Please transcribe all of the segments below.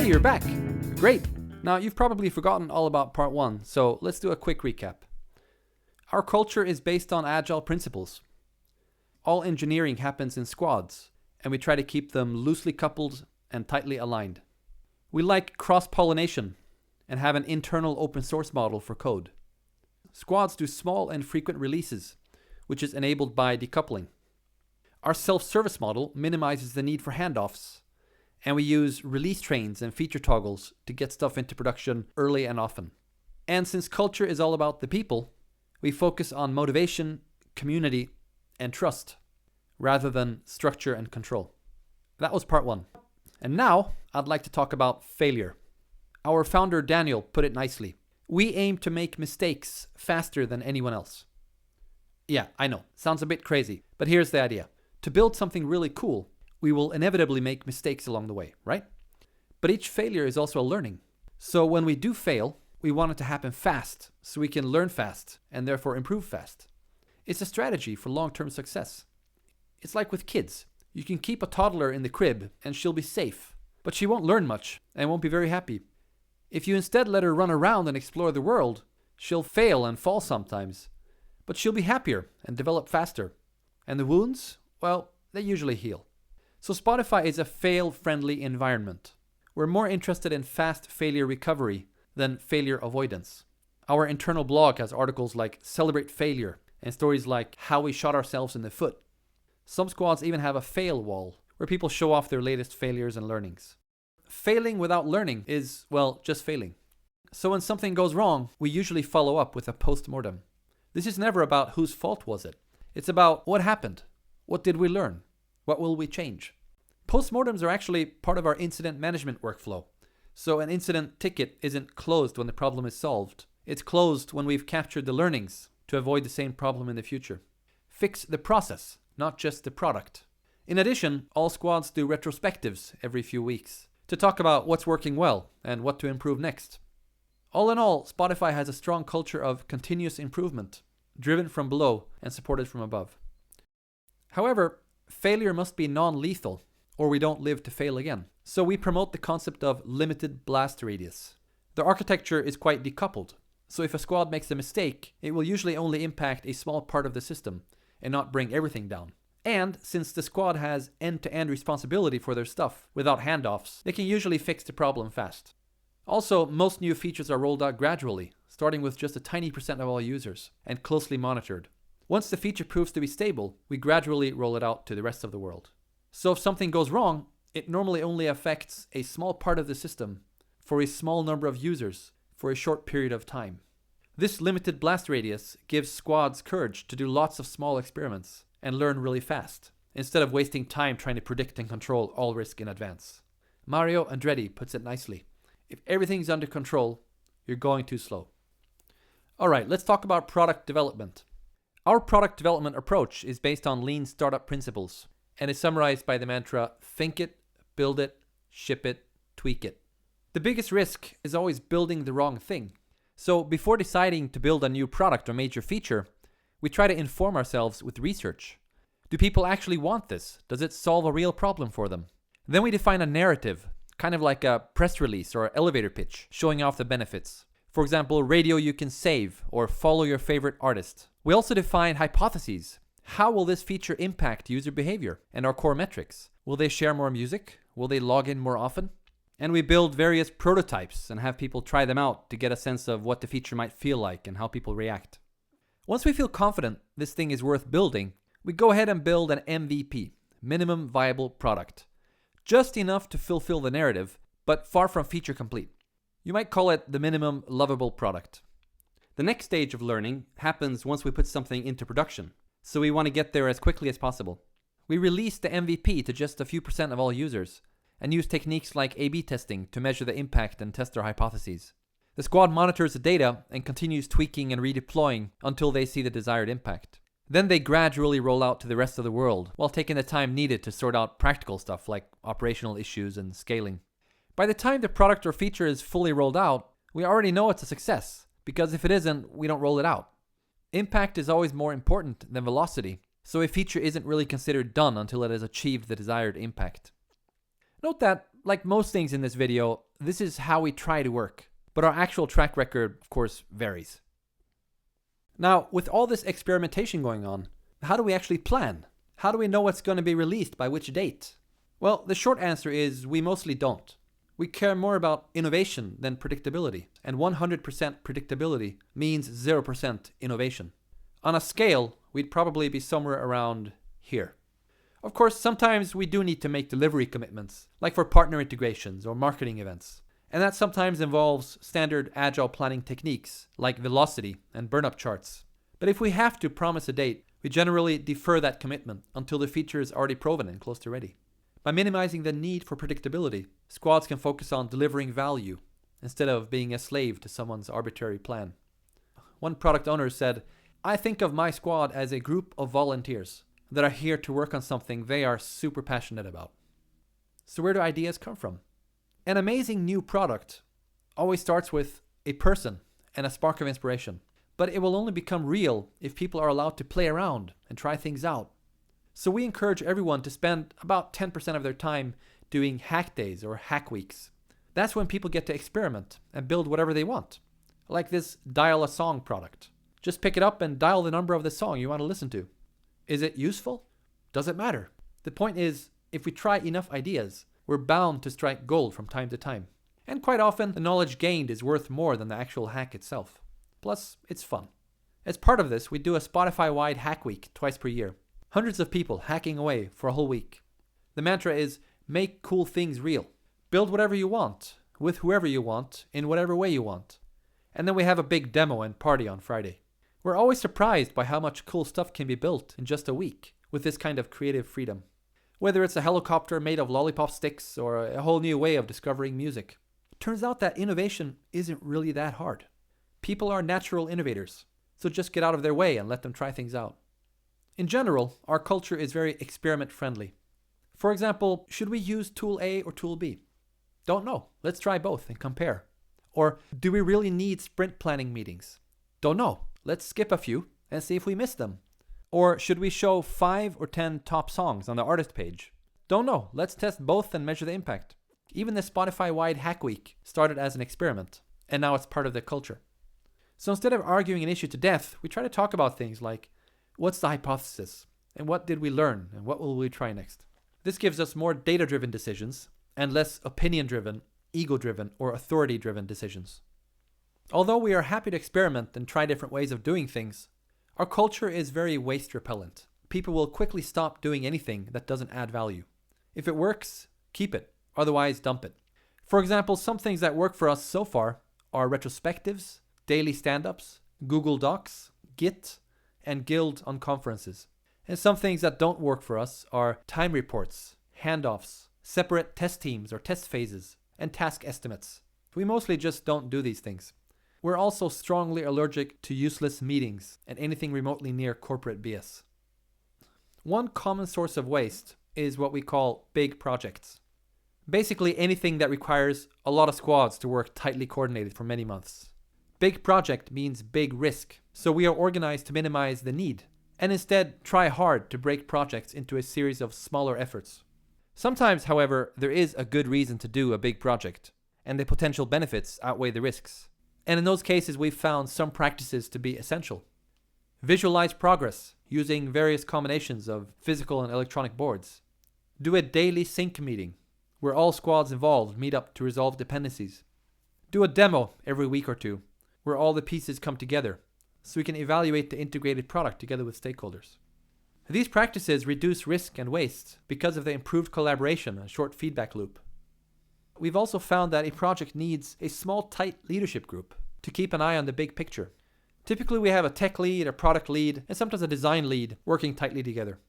Hey, you're back! Great! Now, you've probably forgotten all about part 1, so let's do a quick recap. Our culture is based on agile principles. All engineering happens in squads, and we try to keep them loosely coupled and tightly aligned. We like cross-pollination and have an internal open source model for code. Squads do small and frequent releases, which is enabled by decoupling. Our self-service model minimizes the need for handoffs, and we use release trains and feature toggles to get stuff into production early and often. And since culture is all about the people, we focus on motivation, community, and trust, rather than structure and control. That was part 1. And now, I'd like to talk about failure. Our founder Daniel put it nicely. We aim to make mistakes faster than anyone else. Yeah, I know, sounds a bit crazy, but here's the idea. To build something really cool, we will inevitably make mistakes along the way, right? But each failure is also a learning. So when we do fail, we want it to happen fast, so we can learn fast and therefore improve fast. It's a strategy for long-term success. It's like with kids. You can keep a toddler in the crib and she'll be safe, but she won't learn much and won't be very happy. If you instead let her run around and explore the world, she'll fail and fall sometimes, but she'll be happier and develop faster. And the wounds, well, they usually heal. So Spotify is a fail-friendly environment. We're more interested in fast failure recovery than failure avoidance. Our internal blog has articles like Celebrate Failure and stories like How We Shot Ourselves in the Foot. Some squads even have a fail wall where people show off their latest failures and learnings. Failing without learning is, well, just failing. So when something goes wrong, we usually follow up with a post-mortem. This is never about whose fault was it. It's about what happened. What did we learn? What will we change? Postmortems are actually part of our incident management workflow. So an incident ticket isn't closed when the problem is solved. It's closed when we've captured the learnings to avoid the same problem in the future. Fix the process, not just the product. In addition, all squads do retrospectives every few weeks to talk about what's working well and what to improve next. All in all, Spotify has a strong culture of continuous improvement, driven from below and supported from above. However, failure must be non-lethal, or we don't live to fail again. So we promote the concept of limited blast radius. The architecture is quite decoupled, so if a squad makes a mistake, it will usually only impact a small part of the system and not bring everything down. And since the squad has end-to-end responsibility for their stuff without handoffs, they can usually fix the problem fast. Also, most new features are rolled out gradually, starting with just a tiny percent of all users, and closely monitored. Once the feature proves to be stable, we gradually roll it out to the rest of the world. So if something goes wrong, it normally only affects a small part of the system for a small number of users for a short period of time. This limited blast radius gives squads courage to do lots of small experiments and learn really fast, instead of wasting time trying to predict and control all risk in advance. Mario Andretti puts it nicely. If everything's under control, you're going too slow. Alright, let's talk about product development. Our product development approach is based on lean startup principles and is summarized by the mantra, think it, build it, ship it, tweak it. The biggest risk is always building the wrong thing. So before deciding to build a new product or major feature, we try to inform ourselves with research. Do people actually want this? Does it solve a real problem for them? Then we define a narrative, kind of like a press release or elevator pitch, showing off the benefits. For example, radio you can save or follow your favorite artist. We also define hypotheses. How will this feature impact user behavior and our core metrics? Will they share more music? Will they log in more often? And we build various prototypes and have people try them out to get a sense of what the feature might feel like and how people react. Once we feel confident this thing is worth building, we go ahead and build an MVP, minimum viable product. Just enough to fulfill the narrative, but far from feature complete. You might call it the minimum lovable product. The next stage of learning happens once we put something into production, so we want to get there as quickly as possible. We release the MVP to just a few percent of all users, and use techniques like A/B testing to measure the impact and test our hypotheses. The squad monitors the data and continues tweaking and redeploying until they see the desired impact. Then they gradually roll out to the rest of the world, while taking the time needed to sort out practical stuff like operational issues and scaling. By the time the product or feature is fully rolled out, we already know it's a success, because if it isn't, we don't roll it out. Impact is always more important than velocity, so a feature isn't really considered done until it has achieved the desired impact. Note that like most things in this video, this is how we try to work, but our actual track record, of course, varies. Now, with all this experimentation going on, how do we actually plan? How do we know what's going to be released by which date? Well, the short answer is we mostly don't. We care more about innovation than predictability, and 100% predictability means 0% innovation. On a scale, we'd probably be somewhere around here. Of course, sometimes we do need to make delivery commitments, like for partner integrations or marketing events. And that sometimes involves standard agile planning techniques, like velocity and burn-up charts. But if we have to promise a date, we generally defer that commitment until the feature is already proven and close to ready. By minimizing the need for predictability, squads can focus on delivering value instead of being a slave to someone's arbitrary plan. One product owner said, "I think of my squad as a group of volunteers that are here to work on something they are super passionate about." So where do ideas come from? An amazing new product always starts with a person and a spark of inspiration, but it will only become real if people are allowed to play around and try things out. So we encourage everyone to spend about 10% of their time doing hack days or hack weeks. That's when people get to experiment and build whatever they want, like this Dial a Song product. Just pick it up and dial the number of the song you want to listen to. Is it useful? Does it matter? The point is, if we try enough ideas, we're bound to strike gold from time to time. And quite often, the knowledge gained is worth more than the actual hack itself. Plus, it's fun. As part of this, we do a Spotify-wide hack week twice per year. Hundreds of people hacking away for a whole week. The mantra is, make cool things real. Build whatever you want, with whoever you want, in whatever way you want. And then we have a big demo and party on Friday. We're always surprised by how much cool stuff can be built in just a week with this kind of creative freedom. Whether it's a helicopter made of lollipop sticks or a whole new way of discovering music. It turns out that innovation isn't really that hard. People are natural innovators, so just get out of their way and let them try things out. In general, our culture is very experiment-friendly. For example, should we use tool A or tool B? Don't know. Let's try both and compare. Or do we really need sprint planning meetings? Don't know. Let's skip a few and see if we miss them. Or should we show 5 or 10 top songs on the artist page? Don't know. Let's test both and measure the impact. Even the Spotify-wide Hack Week started as an experiment, and now it's part of the culture. So instead of arguing an issue to death, we try to talk about things like, what's the hypothesis? And what did we learn? And what will we try next? This gives us more data-driven decisions and less opinion-driven, ego-driven, or authority-driven decisions. Although we are happy to experiment and try different ways of doing things, our culture is very waste-repellent. People will quickly stop doing anything that doesn't add value. If it works, keep it. Otherwise, dump it. For example, some things that work for us so far are retrospectives, daily stand-ups, Google Docs, Git, and Guild on conferences. And some things that don't work for us are time reports, handoffs, separate test teams or test phases, and task estimates. We mostly just don't do these things. We're also strongly allergic to useless meetings and anything remotely near corporate BS. One common source of waste is what we call big projects. Basically anything that requires a lot of squads to work tightly coordinated for many months. Big project means big risk, so we are organized to minimize the need, and instead try hard to break projects into a series of smaller efforts. Sometimes, however, there is a good reason to do a big project, and the potential benefits outweigh the risks. And in those cases, we've found some practices to be essential. Visualize progress using various combinations of physical and electronic boards. Do a daily sync meeting where all squads involved meet up to resolve dependencies. Do a demo every week or two where all the pieces come together so we can evaluate the integrated product together with stakeholders. These practices reduce risk and waste because of the improved collaboration and short feedback loop. We've also found that a project needs a small, tight leadership group to keep an eye on the big picture. Typically, we have a tech lead, a product lead, and sometimes a design lead working tightly together.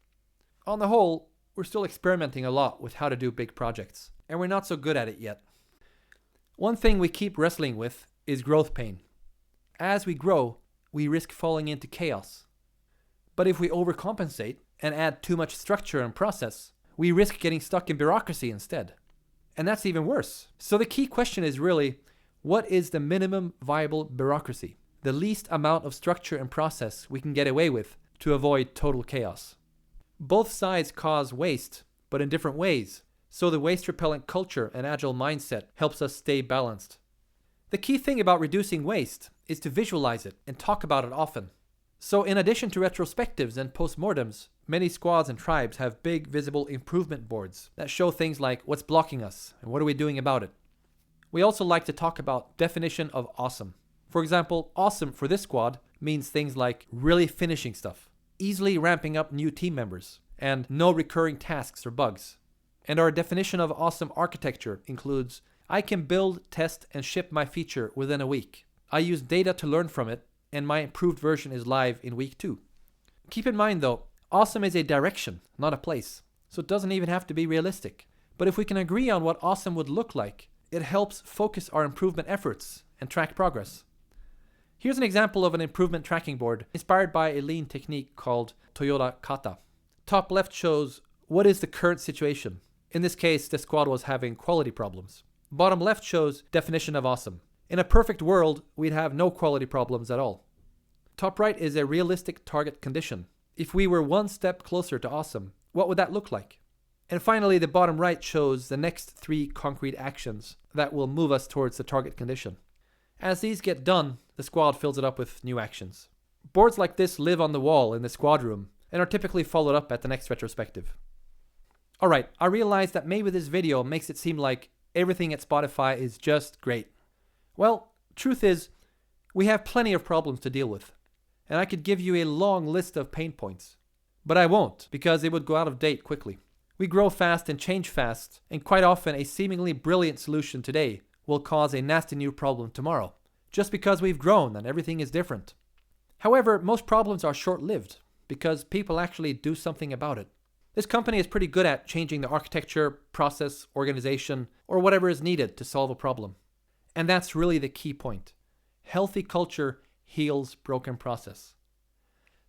On the whole, we're still experimenting a lot with how to do big projects, and we're not so good at it yet. One thing we keep wrestling with is growth pain. As we grow, we risk falling into chaos. But if we overcompensate and add too much structure and process, we risk getting stuck in bureaucracy instead. And that's even worse. So the key question is really, what is the minimum viable bureaucracy? The least amount of structure and process we can get away with to avoid total chaos. Both sides cause waste, but in different ways. So the waste repellent culture and agile mindset helps us stay balanced. The key thing about reducing waste is to visualize it and talk about it often. So in addition to retrospectives and postmortems, many squads and tribes have big visible improvement boards that show things like what's blocking us and what are we doing about it. We also like to talk about definition of awesome. For example, awesome for this squad means things like really finishing stuff, easily ramping up new team members, and no recurring tasks or bugs. And our definition of awesome architecture includes, I can build, test, and ship my feature within a week. I use data to learn from it, and my improved version is live in week 2. Keep in mind though, awesome is a direction, not a place. So it doesn't even have to be realistic. But if we can agree on what awesome would look like, it helps focus our improvement efforts and track progress. Here's an example of an improvement tracking board inspired by a lean technique called Toyota Kata. Top left shows what is the current situation. In this case, the squad was having quality problems. Bottom left shows definition of awesome. In a perfect world, we'd have no quality problems at all. Top right is a realistic target condition. If we were one step closer to awesome, what would that look like? And finally, the bottom right shows the next 3 concrete actions that will move us towards the target condition. As these get done, the squad fills it up with new actions. Boards like this live on the wall in the squad room and are typically followed up at the next retrospective. Alright, I realize that maybe this video makes it seem like everything at Spotify is just great. Well, truth is, we have plenty of problems to deal with, and I could give you a long list of pain points. But I won't, because it would go out of date quickly. We grow fast and change fast, and quite often a seemingly brilliant solution today will cause a nasty new problem tomorrow, just because we've grown and everything is different. However, most problems are short-lived, because people actually do something about it. This company is pretty good at changing the architecture, process, organization, or whatever is needed to solve a problem. And that's really the key point. Healthy culture heals broken process.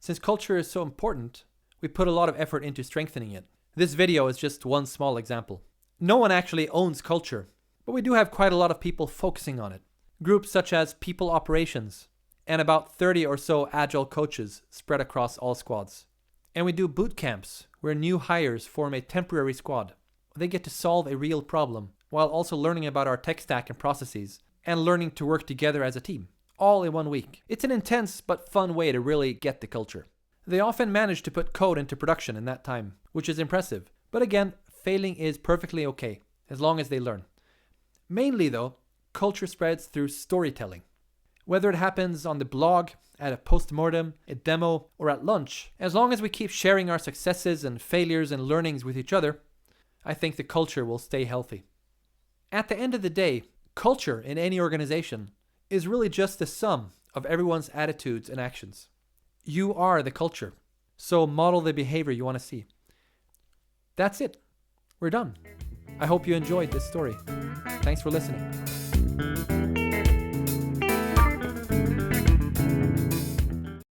Since culture is so important, we put a lot of effort into strengthening it. This video is just one small example. No one actually owns culture, but we do have quite a lot of people focusing on it. Groups such as People Operations, and about 30 or so agile coaches spread across all squads. And we do boot camps where new hires form a temporary squad. They get to solve a real problem while also learning about our tech stack and processes and learning to work together as a team, all in 1 week. It's an intense but fun way to really get the culture. They often manage to put code into production in that time, which is impressive. But again, failing is perfectly okay, as long as they learn. Mainly though, culture spreads through storytelling. Whether it happens on the blog, at a postmortem, a demo, or at lunch, as long as we keep sharing our successes and failures and learnings with each other, I think the culture will stay healthy. At the end of the day, culture in any organization is really just the sum of everyone's attitudes and actions. You are the culture, so model the behavior you want to see. That's it. We're done. I hope you enjoyed this story. Thanks for listening.